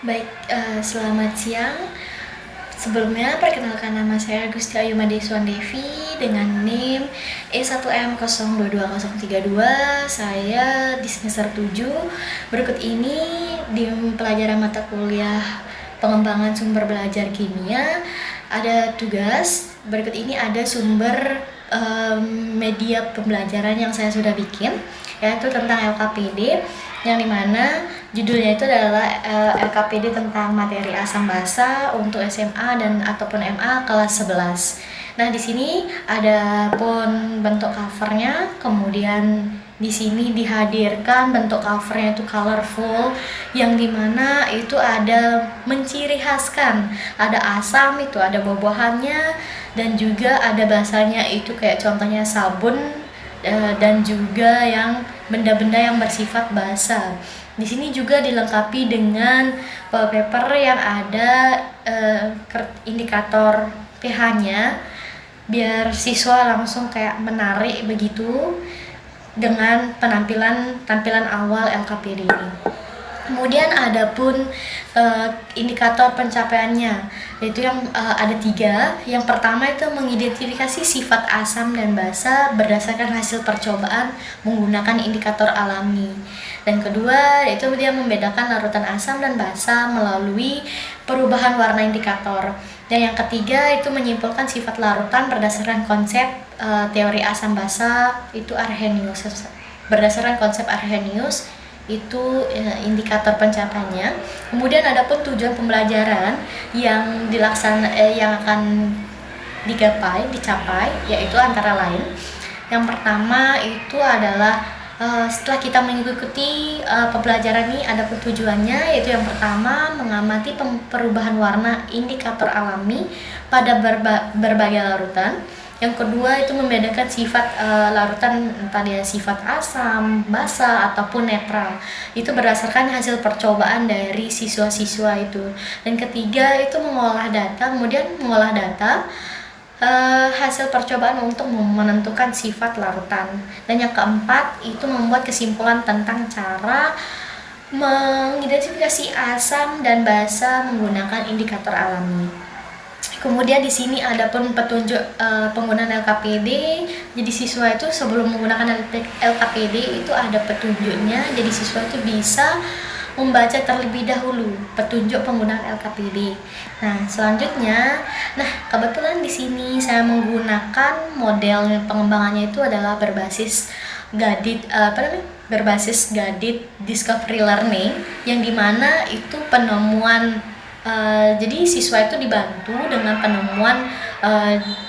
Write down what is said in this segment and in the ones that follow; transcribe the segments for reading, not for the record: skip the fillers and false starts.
Baik, selamat siang. Sebelumnya, perkenalkan nama saya Gusti Ayu Madeswan Devi dengan NIM E1M022032. Saya di semester 7. Berikut ini di pelajaran mata kuliah pengembangan sumber belajar kimia ada tugas. Berikut ini ada sumber media pembelajaran yang saya sudah bikin, yaitu tentang LKPD, yang dimana judulnya itu adalah LKPD tentang materi asam basa untuk SMA dan ataupun MA kelas 11. Nah, di sini ada pun bentuk covernya, kemudian di sini dihadirkan bentuk covernya itu colorful, yang dimana itu ada menciri khaskan, ada asam, itu ada buah-buahannya, dan juga ada basanya itu kayak contohnya sabun, dan juga yang benda-benda yang bersifat basa. Di sini juga dilengkapi dengan wallpaper yang ada indikator pH-nya, biar siswa langsung kayak menarik begitu dengan tampilan awal LKPD ini. Kemudian ada pun indikator pencapaiannya, yaitu yang ada 3. Yang pertama itu mengidentifikasi sifat asam dan basa berdasarkan hasil percobaan menggunakan indikator alami. Dan kedua, itu dia membedakan larutan asam dan basa melalui perubahan warna indikator. Dan yang ketiga itu menyimpulkan sifat larutan berdasarkan konsep teori asam basa, itu Arrhenius. Berdasarkan konsep Arrhenius itu indikator pencapaiannya. Kemudian ada pun tujuan pembelajaran yang yang akan dicapai, yaitu antara lain, yang pertama itu adalah setelah kita mengikuti pembelajaran ini, ada pun tujuannya, yaitu yang pertama mengamati perubahan warna indikator alami pada berbagai larutan. Yang kedua itu membedakan sifat larutan, entah dia sifat asam, basa, ataupun netral. Itu berdasarkan hasil percobaan dari siswa-siswa itu. Dan ketiga itu mengolah data, hasil percobaan untuk menentukan sifat larutan. Dan yang keempat itu membuat kesimpulan tentang cara mengidentifikasi asam dan basa menggunakan indikator alami. Kemudian di sini ada pun petunjuk penggunaan LKPD. Jadi siswa itu sebelum menggunakan LKPD itu ada petunjuknya. Jadi siswa itu bisa membaca terlebih dahulu petunjuk penggunaan LKPD. Nah, selanjutnya, kebetulan di sini saya menggunakan model pengembangannya itu adalah berbasis guided discovery learning, yang dimana itu penemuan. Jadi siswa itu dibantu dengan penemuan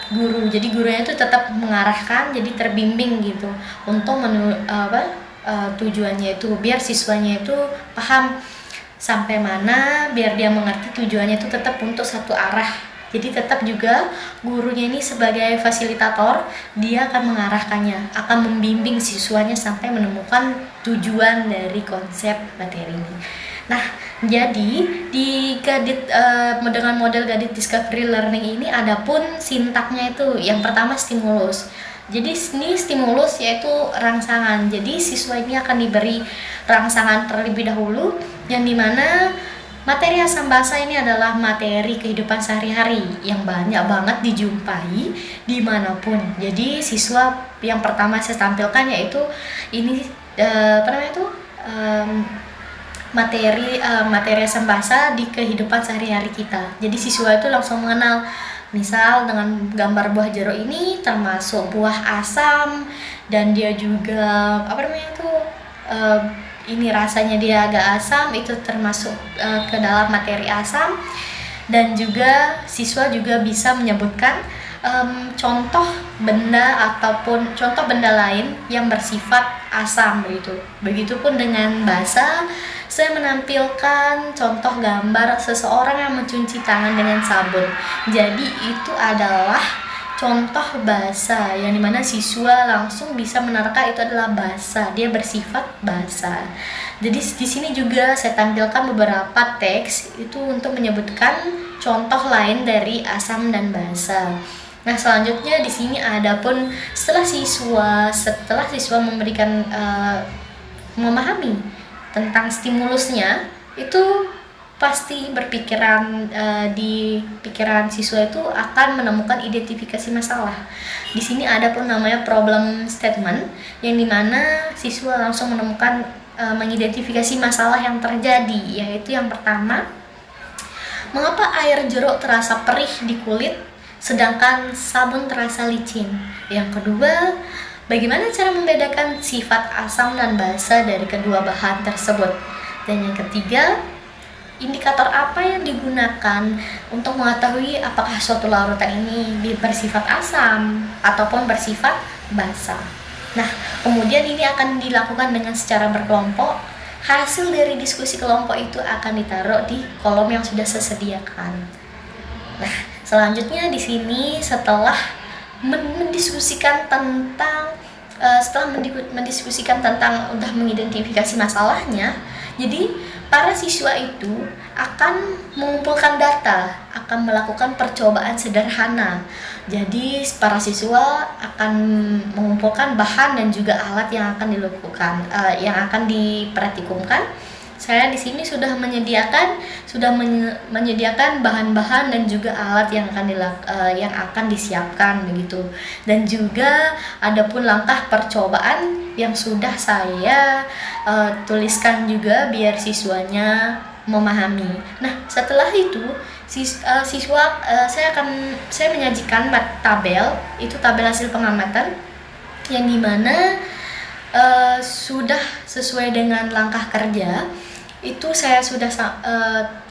guru. Jadi gurunya itu tetap mengarahkan, jadi terbimbing gitu untuk tujuannya itu biar siswanya itu paham sampai mana, biar dia mengerti tujuannya itu tetap untuk satu arah. Jadi tetap juga gurunya ini sebagai fasilitator, dia akan mengarahkannya, akan membimbing siswanya sampai menemukan tujuan dari konsep materi ini. Nah, jadi di dengan model guided discovery learning ini ada pun sintaknya itu. Yang pertama stimulus. Jadi ini stimulus yaitu rangsangan. Jadi siswa ini akan diberi rangsangan terlebih dahulu, yang dimana materi asam basa ini adalah materi kehidupan sehari-hari yang banyak banget dijumpai dimanapun. Jadi siswa yang pertama saya tampilkan yaitu ini materi asam basa di kehidupan sehari-hari kita. Jadi siswa itu langsung mengenal, misal dengan gambar buah jeruk ini termasuk buah asam, dan dia juga ini rasanya dia agak asam, itu termasuk ke dalam materi asam. Dan juga siswa juga bisa menyebutkan contoh benda lain yang bersifat asam begitu. Begitupun dengan basa, saya menampilkan contoh gambar seseorang yang mencuci tangan dengan sabun. Jadi itu adalah contoh basa, yang dimana siswa langsung bisa menerka itu adalah basa, dia bersifat basa. Jadi di sini juga saya tampilkan beberapa teks itu untuk menyebutkan contoh lain dari asam dan basa. Nah, selanjutnya di sini ada pun setelah siswa memahami tentang stimulusnya, itu pasti berpikiran di pikiran siswa itu akan menemukan identifikasi masalah. Di sini ada pun namanya problem statement, yang dimana siswa langsung menemukan mengidentifikasi masalah yang terjadi, yaitu yang pertama, mengapa air jeruk terasa perih di kulit sedangkan sabun terasa licin? Yang kedua, bagaimana cara membedakan sifat asam dan basa dari kedua bahan tersebut? Dan yang ketiga, indikator apa yang digunakan untuk mengetahui apakah suatu larutan ini bersifat asam ataupun bersifat basa? Nah, kemudian ini akan dilakukan dengan secara berkelompok. Hasil dari diskusi kelompok itu akan ditaruh di kolom yang sudah saya sediakan. Nah, selanjutnya di sini setelah mendiskusikan tentang udah mengidentifikasi masalahnya, jadi para siswa itu akan mengumpulkan data, akan melakukan percobaan sederhana. Jadi para siswa akan mengumpulkan bahan dan juga alat yang akan dilakukan, yang akan dipraktikumkan. Saya di sini sudah menyediakan bahan-bahan dan juga alat yang akan disiapkan begitu. Dan juga ada pun langkah percobaan yang sudah saya tuliskan juga biar siswanya memahami. Nah, setelah itu saya menyajikan tabel, itu tabel hasil pengamatan yang dimana sudah sesuai dengan langkah kerja. Itu saya sudah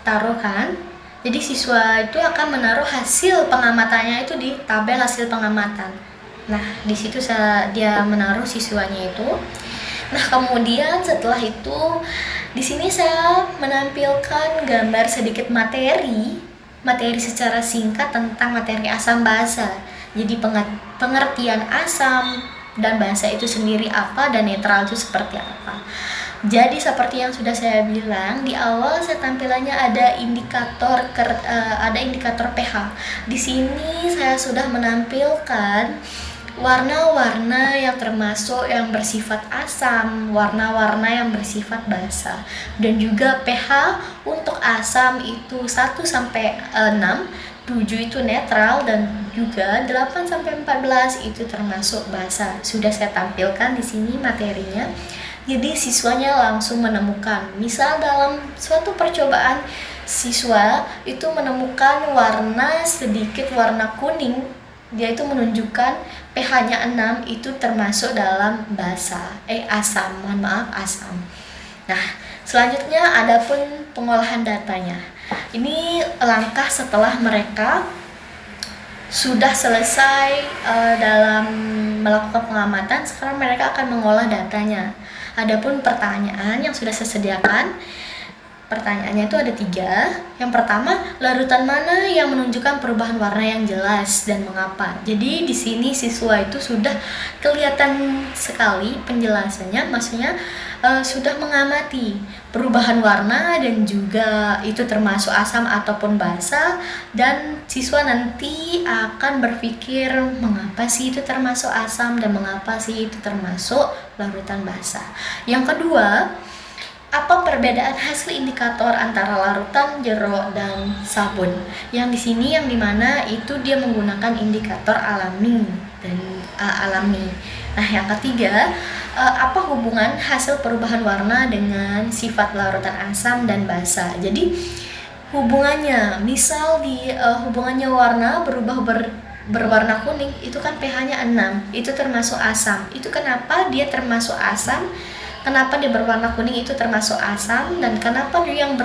taruhkan. Jadi siswa itu akan menaruh hasil pengamatannya itu di tabel hasil pengamatan. Nah, di situ dia menaruh siswanya itu. Nah, kemudian setelah itu di sini saya menampilkan gambar sedikit materi secara singkat tentang materi asam basa. Jadi pengertian asam dan basa itu sendiri apa dan netral itu seperti apa. Jadi seperti yang sudah saya bilang di awal, saya tampilannya ada indikator pH. Di sini saya sudah menampilkan warna-warna yang termasuk yang bersifat asam, warna-warna yang bersifat basa, dan juga pH untuk asam itu 1 sampai 6, 7 itu netral, dan juga 8 sampai 14 itu termasuk basa. Sudah saya tampilkan di sini materinya. Jadi siswanya langsung menemukan. Misal dalam suatu percobaan siswa itu menemukan sedikit warna kuning, dia itu menunjukkan pH-nya 6, itu termasuk dalam asam. Asam. Nah, selanjutnya ada pun pengolahan datanya. Ini langkah setelah mereka sudah selesai dalam melakukan pengamatan. Sekarang mereka akan mengolah datanya. Adapun pertanyaan yang sudah saya sediakan, pertanyaannya itu ada 3. Yang pertama, larutan mana yang menunjukkan perubahan warna yang jelas dan mengapa? Jadi di sini siswa itu sudah kelihatan sekali penjelasannya, maksudnya sudah mengamati perubahan warna dan juga itu termasuk asam ataupun basa, dan siswa nanti akan berpikir mengapa sih itu termasuk asam dan mengapa sih itu termasuk larutan basa. Yang kedua, apa perbedaan hasil indikator antara larutan jeruk dan sabun? Yang di sini yang dimana itu dia menggunakan indikator alami dan alami. Nah, yang ketiga, apa hubungan hasil perubahan warna dengan sifat larutan asam dan basa? Jadi hubungannya, misal hubungannya warna berubah berwarna kuning, itu kan pH-nya 6, itu termasuk asam. Itu kenapa dia termasuk asam? Kenapa dia berwarna kuning itu termasuk asam, dan kenapa dia yang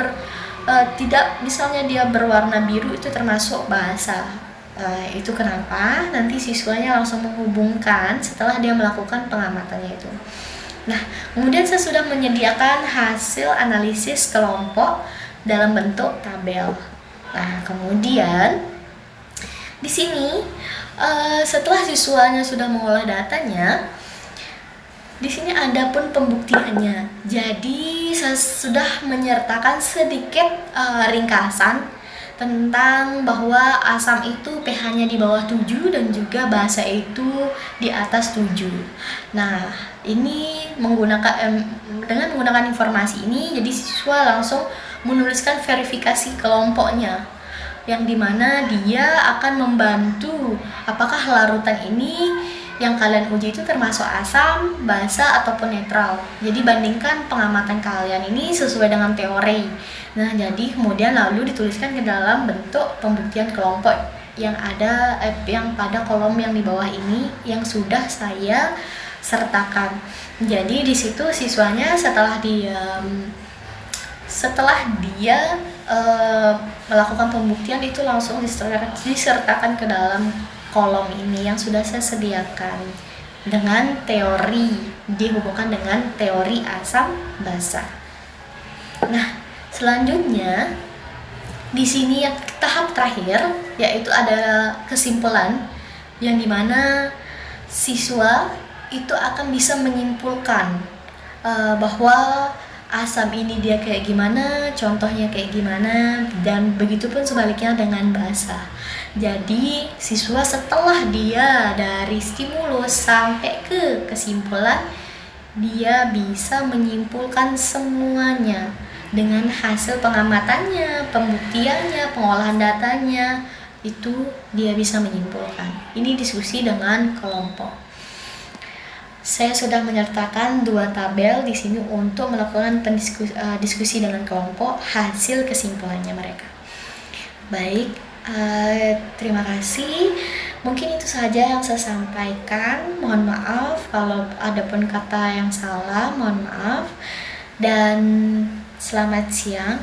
tidak, misalnya dia berwarna biru itu termasuk basa. Itu kenapa nanti siswanya langsung menghubungkan setelah dia melakukan pengamatannya itu. Nah, kemudian saya sudah menyediakan hasil analisis kelompok dalam bentuk tabel. Nah, kemudian di sini setelah siswanya sudah mengolah datanya, di sini ada pun pembuktiannya. Jadi saya sudah menyertakan sedikit ringkasan tentang bahwa asam itu pH-nya di bawah 7 dan juga basa itu di atas 7. Nah, ini dengan menggunakan informasi ini, jadi siswa langsung menuliskan verifikasi kelompoknya, yang dimana dia akan membantu apakah larutan ini yang kalian uji itu termasuk asam, basa, ataupun netral. Jadi bandingkan pengamatan kalian ini sesuai dengan teori. Nah, jadi kemudian lalu dituliskan ke dalam bentuk pembuktian kelompok yang ada yang pada kolom yang di bawah ini yang sudah saya sertakan. Jadi di situ siswanya setelah dia melakukan pembuktian itu langsung disertakan ke dalam kolom ini yang sudah saya sediakan dengan teori, dihubungkan dengan teori asam basa. Nah, selanjutnya di sini yang tahap terakhir yaitu ada kesimpulan yang dimana siswa itu akan bisa menyimpulkan bahwa asam ini dia kayak gimana, contohnya kayak gimana, dan begitupun sebaliknya dengan basa. Jadi siswa setelah dia dari stimulus sampai ke kesimpulan, dia bisa menyimpulkan semuanya dengan hasil pengamatannya, pembuktiannya, pengolahan datanya, itu dia bisa menyimpulkan. Ini diskusi dengan kelompok. Saya sudah menyertakan 2 tabel di sini untuk melakukan diskusi dengan kelompok hasil kesimpulannya mereka. Baik, terima kasih. Mungkin itu saja yang saya sampaikan. Mohon maaf kalau ada pun kata yang salah, mohon maaf. Dan selamat siang.